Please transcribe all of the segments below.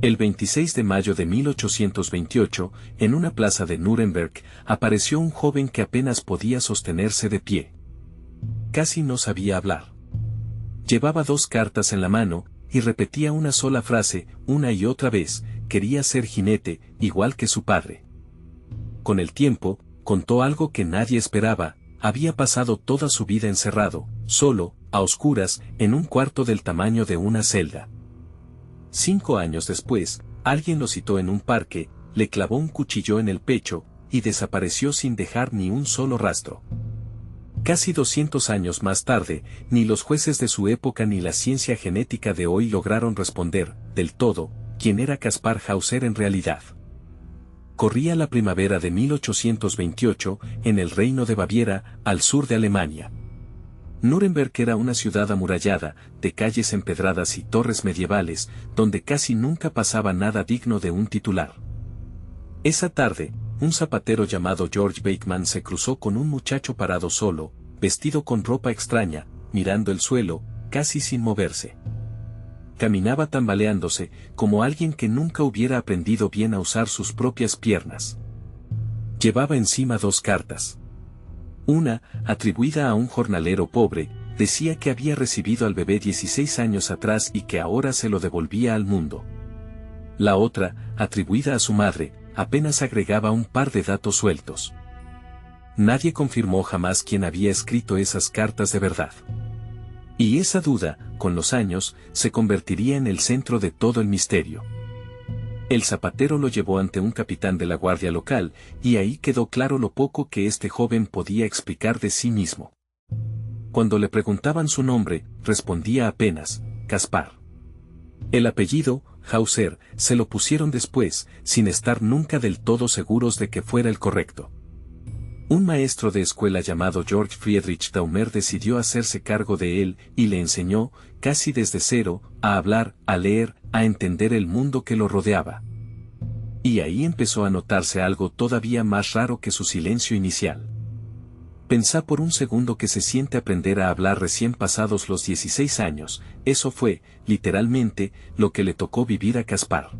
El 26 de mayo de 1828, en una plaza de Nuremberg, apareció un joven que apenas podía sostenerse de pie. Casi no sabía hablar. Llevaba 2 cartas en la mano, y repetía una sola frase, una y otra vez: quería ser jinete, igual que su padre. Con el tiempo, contó algo que nadie esperaba: había pasado toda su vida encerrado, solo, a oscuras, en un cuarto del tamaño de una celda. 5 años después, alguien lo citó en un parque, le clavó un cuchillo en el pecho, y desapareció sin dejar ni un solo rastro. Casi 200 años más tarde, ni los jueces de su época ni la ciencia genética de hoy lograron responder, del todo, quién era Caspar Hauser en realidad. Corría la primavera de 1828, en el Reino de Baviera, al sur de Alemania. Nuremberg era una ciudad amurallada, de calles empedradas y torres medievales, donde casi nunca pasaba nada digno de un titular. Esa tarde, un zapatero llamado George Beckman se cruzó con un muchacho parado solo, vestido con ropa extraña, mirando el suelo, casi sin moverse. Caminaba tambaleándose, como alguien que nunca hubiera aprendido bien a usar sus propias piernas. Llevaba encima 2 cartas. Una, atribuida a un jornalero pobre, decía que había recibido al bebé 16 años atrás y que ahora se lo devolvía al mundo. La otra, atribuida a su madre, apenas agregaba un par de datos sueltos. Nadie confirmó jamás quién había escrito esas cartas de verdad. Y esa duda, con los años, se convertiría en el centro de todo el misterio. El zapatero lo llevó ante un capitán de la guardia local, y ahí quedó claro lo poco que este joven podía explicar de sí mismo. Cuando le preguntaban su nombre, respondía apenas: Caspar. El apellido, Hauser, se lo pusieron después, sin estar nunca del todo seguros de que fuera el correcto. Un maestro de escuela llamado Georg Friedrich Daumer decidió hacerse cargo de él, y le enseñó, casi desde cero, a hablar, a leer, a entender el mundo que lo rodeaba. Y ahí empezó a notarse algo todavía más raro que su silencio inicial. Pensá por un segundo que se siente aprender a hablar recién pasados los 16 años, eso fue, literalmente, lo que le tocó vivir a Caspar.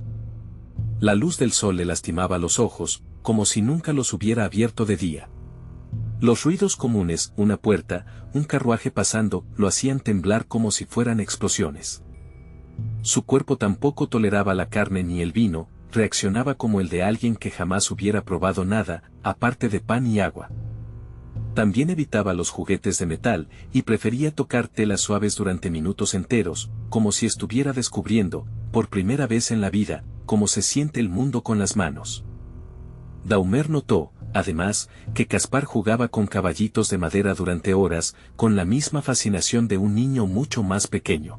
La luz del sol le lastimaba los ojos, como si nunca los hubiera abierto de día. Los ruidos comunes, una puerta, un carruaje pasando, lo hacían temblar como si fueran explosiones. Su cuerpo tampoco toleraba la carne ni el vino, reaccionaba como el de alguien que jamás hubiera probado nada, aparte de pan y agua. También evitaba los juguetes de metal, y prefería tocar telas suaves durante minutos enteros, como si estuviera descubriendo, por primera vez en la vida, cómo se siente el mundo con las manos. Daumer notó, además, que Caspar jugaba con caballitos de madera durante horas, con la misma fascinación de un niño mucho más pequeño.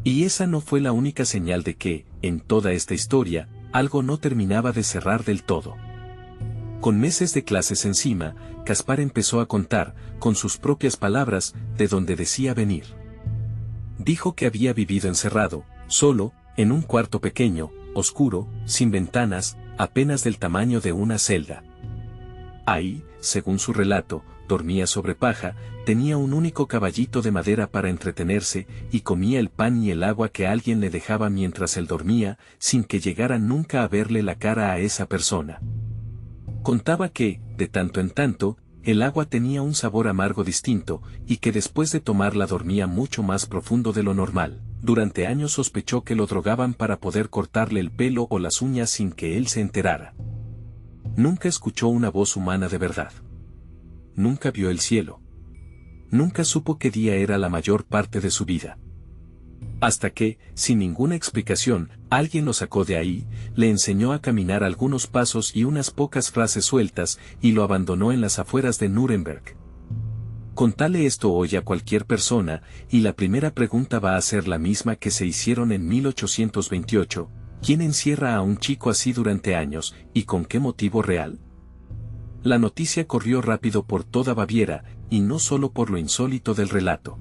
Y esa no fue la única señal de que, en toda esta historia, algo no terminaba de cerrar del todo. Con meses de clases encima, Caspar empezó a contar, con sus propias palabras, de dónde decía venir. Dijo que había vivido encerrado, solo, en un cuarto pequeño, oscuro, sin ventanas, apenas del tamaño de una celda. Ahí, según su relato, dormía sobre paja, tenía un único caballito de madera para entretenerse, y comía el pan y el agua que alguien le dejaba mientras él dormía, sin que llegara nunca a verle la cara a esa persona. Contaba que, de tanto en tanto, el agua tenía un sabor amargo distinto, y que después de tomarla dormía mucho más profundo de lo normal. Durante años sospechó que lo drogaban para poder cortarle el pelo o las uñas sin que él se enterara. Nunca escuchó una voz humana de verdad. Nunca vio el cielo. Nunca supo qué día era la mayor parte de su vida. Hasta que, sin ninguna explicación, alguien lo sacó de ahí, le enseñó a caminar algunos pasos y unas pocas frases sueltas, y lo abandonó en las afueras de Nuremberg. Contale esto hoy a cualquier persona, y la primera pregunta va a ser la misma que se hicieron en 1828, ¿quién encierra a un chico así durante años, y con qué motivo real? La noticia corrió rápido por toda Baviera, y no solo por lo insólito del relato.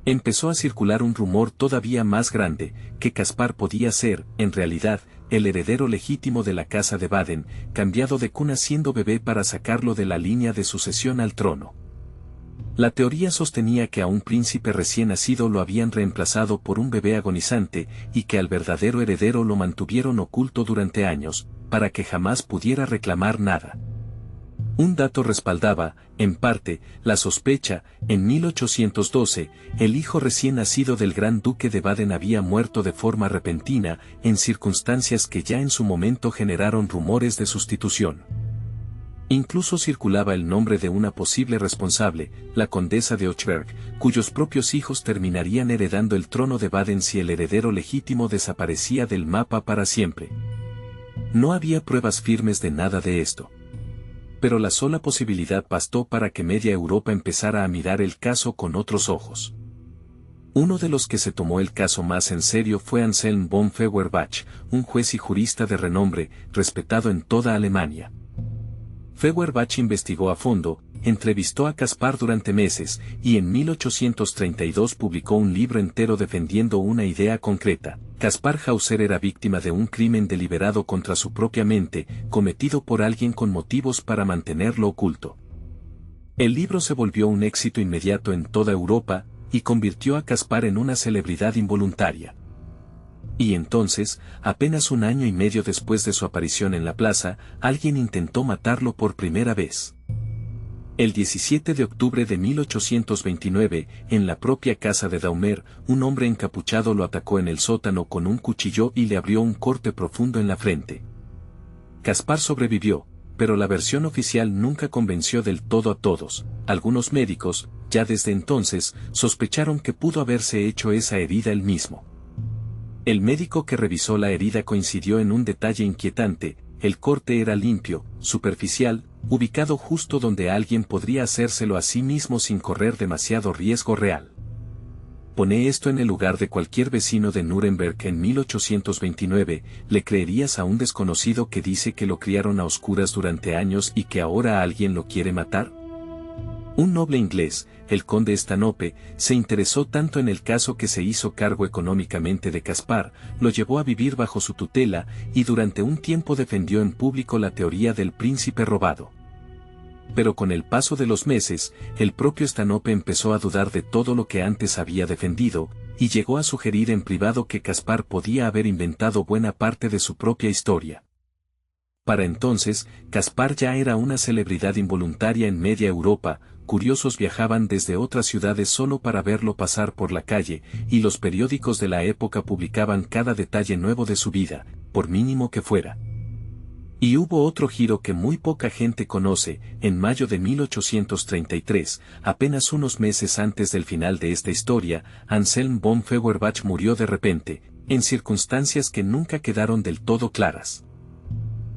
Empezó a circular un rumor todavía más grande, que Caspar podía ser, en realidad, el heredero legítimo de la casa de Baden, cambiado de cuna siendo bebé para sacarlo de la línea de sucesión al trono. La teoría sostenía que a un príncipe recién nacido lo habían reemplazado por un bebé agonizante y que al verdadero heredero lo mantuvieron oculto durante años, para que jamás pudiera reclamar nada. Un dato respaldaba, en parte, la sospecha: en 1812, el hijo recién nacido del gran duque de Baden había muerto de forma repentina, en circunstancias que ya en su momento generaron rumores de sustitución. Incluso circulaba el nombre de una posible responsable, la condesa de Hochberg, cuyos propios hijos terminarían heredando el trono de Baden si el heredero legítimo desaparecía del mapa para siempre. No había pruebas firmes de nada de esto. Pero la sola posibilidad bastó para que media Europa empezara a mirar el caso con otros ojos. Uno de los que se tomó el caso más en serio fue Anselm von Feuerbach, un juez y jurista de renombre, respetado en toda Alemania. Feuerbach investigó a fondo, entrevistó a Caspar durante meses, y en 1832 publicó un libro entero defendiendo una idea concreta: Caspar Hauser era víctima de un crimen deliberado contra su propia mente, cometido por alguien con motivos para mantenerlo oculto. El libro se volvió un éxito inmediato en toda Europa, y convirtió a Caspar en una celebridad involuntaria. Y entonces, apenas un año y medio después de su aparición en la plaza, alguien intentó matarlo por primera vez. El 17 de octubre de 1829, en la propia casa de Daumer, un hombre encapuchado lo atacó en el sótano con un cuchillo y le abrió un corte profundo en la frente. Caspar sobrevivió, pero la versión oficial nunca convenció del todo a todos. Algunos médicos, ya desde entonces, sospecharon que pudo haberse hecho esa herida él mismo. El médico que revisó la herida coincidió en un detalle inquietante: el corte era limpio, superficial, ubicado justo donde alguien podría hacérselo a sí mismo sin correr demasiado riesgo real. Pone esto en el lugar de cualquier vecino de Nuremberg en 1829, ¿le creerías a un desconocido que dice que lo criaron a oscuras durante años y que ahora alguien lo quiere matar? Un noble inglés, el conde Stanhope, se interesó tanto en el caso que se hizo cargo económicamente de Caspar, lo llevó a vivir bajo su tutela, y durante un tiempo defendió en público la teoría del príncipe robado. Pero con el paso de los meses, el propio Stanhope empezó a dudar de todo lo que antes había defendido, y llegó a sugerir en privado que Caspar podía haber inventado buena parte de su propia historia. Para entonces, Caspar ya era una celebridad involuntaria en media Europa. Curiosos viajaban desde otras ciudades solo para verlo pasar por la calle, y los periódicos de la época publicaban cada detalle nuevo de su vida, por mínimo que fuera. Y hubo otro giro que muy poca gente conoce: en mayo de 1833, apenas unos meses antes del final de esta historia, Anselm von Feuerbach murió de repente, en circunstancias que nunca quedaron del todo claras.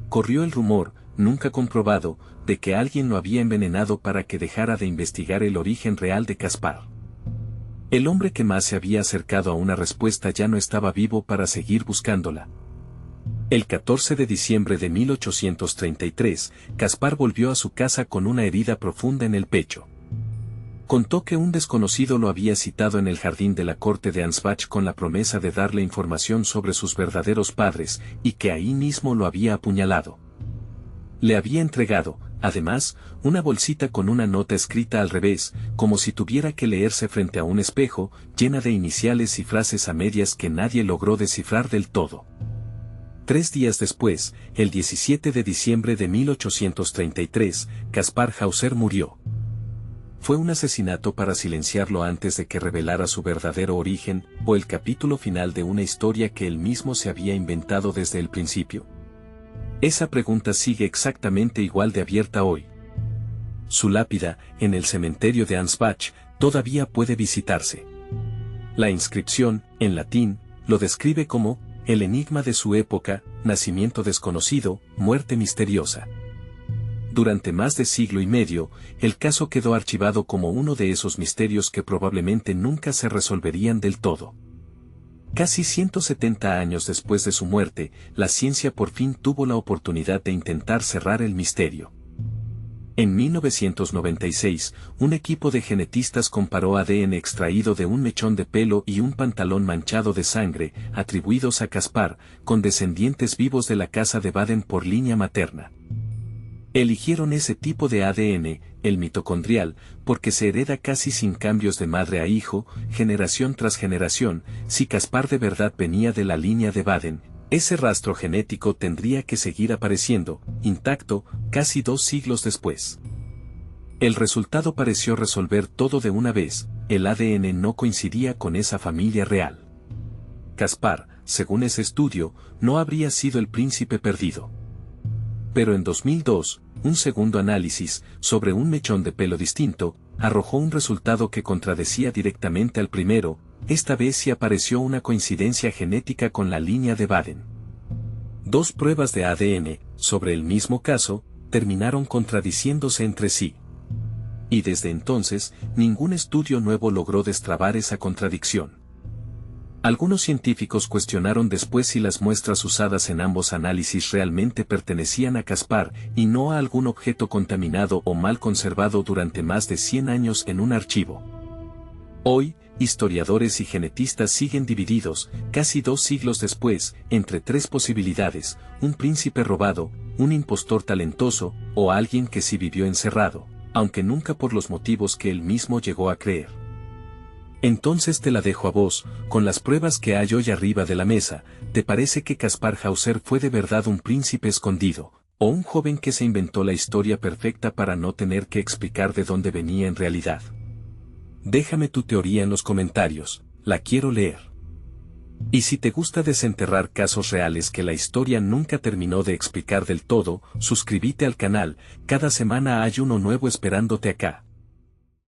Corrió el rumor, nunca comprobado, de que alguien lo había envenenado para que dejara de investigar el origen real de Caspar. El hombre que más se había acercado a una respuesta ya no estaba vivo para seguir buscándola. El 14 de diciembre de 1833, Caspar volvió a su casa con una herida profunda en el pecho. Contó que un desconocido lo había citado en el jardín de la corte de Ansbach con la promesa de darle información sobre sus verdaderos padres, y que ahí mismo lo había apuñalado. Le había entregado, además, una bolsita con una nota escrita al revés, como si tuviera que leerse frente a un espejo, llena de iniciales y frases a medias que nadie logró descifrar del todo. 3 días después, el 17 de diciembre de 1833, Caspar Hauser murió. ¿Fue un asesinato para silenciarlo antes de que revelara su verdadero origen, o el capítulo final de una historia que él mismo se había inventado desde el principio? Esa pregunta sigue exactamente igual de abierta hoy. Su lápida, en el cementerio de Ansbach, todavía puede visitarse. La inscripción, en latín, lo describe como el enigma de su época: nacimiento desconocido, muerte misteriosa. Durante más de siglo y medio, el caso quedó archivado como uno de esos misterios que probablemente nunca se resolverían del todo. Casi 170 años después de su muerte, la ciencia por fin tuvo la oportunidad de intentar cerrar el misterio. En 1996, un equipo de genetistas comparó ADN extraído de un mechón de pelo y un pantalón manchado de sangre, atribuidos a Caspar, con descendientes vivos de la casa de Baden por línea materna. Eligieron ese tipo de ADN, el mitocondrial, porque se hereda casi sin cambios de madre a hijo, generación tras generación. Si Caspar de verdad venía de la línea de Baden, ese rastro genético tendría que seguir apareciendo, intacto, casi 2 siglos después. El resultado pareció resolver todo de una vez: el ADN no coincidía con esa familia real. Caspar, según ese estudio, no habría sido el príncipe perdido. Pero en 2002, un segundo análisis, sobre un mechón de pelo distinto, arrojó un resultado que contradecía directamente al primero. Esta vez sí apareció una coincidencia genética con la línea de Baden. 2 pruebas de ADN, sobre el mismo caso, terminaron contradiciéndose entre sí. Y desde entonces, ningún estudio nuevo logró destrabar esa contradicción. Algunos científicos cuestionaron después si las muestras usadas en ambos análisis realmente pertenecían a Caspar y no a algún objeto contaminado o mal conservado durante más de 100 años en un archivo. Hoy, historiadores y genetistas siguen divididos, casi 2 siglos después, entre 3 posibilidades: un príncipe robado, un impostor talentoso, o alguien que sí vivió encerrado, aunque nunca por los motivos que él mismo llegó a creer. Entonces te la dejo a vos, con las pruebas que hay hoy arriba de la mesa. ¿Te parece que Caspar Hauser fue de verdad un príncipe escondido, o un joven que se inventó la historia perfecta para no tener que explicar de dónde venía en realidad? Déjame tu teoría en los comentarios, la quiero leer. Y si te gusta desenterrar casos reales que la historia nunca terminó de explicar del todo, suscríbete al canal. Cada semana hay uno nuevo esperándote acá.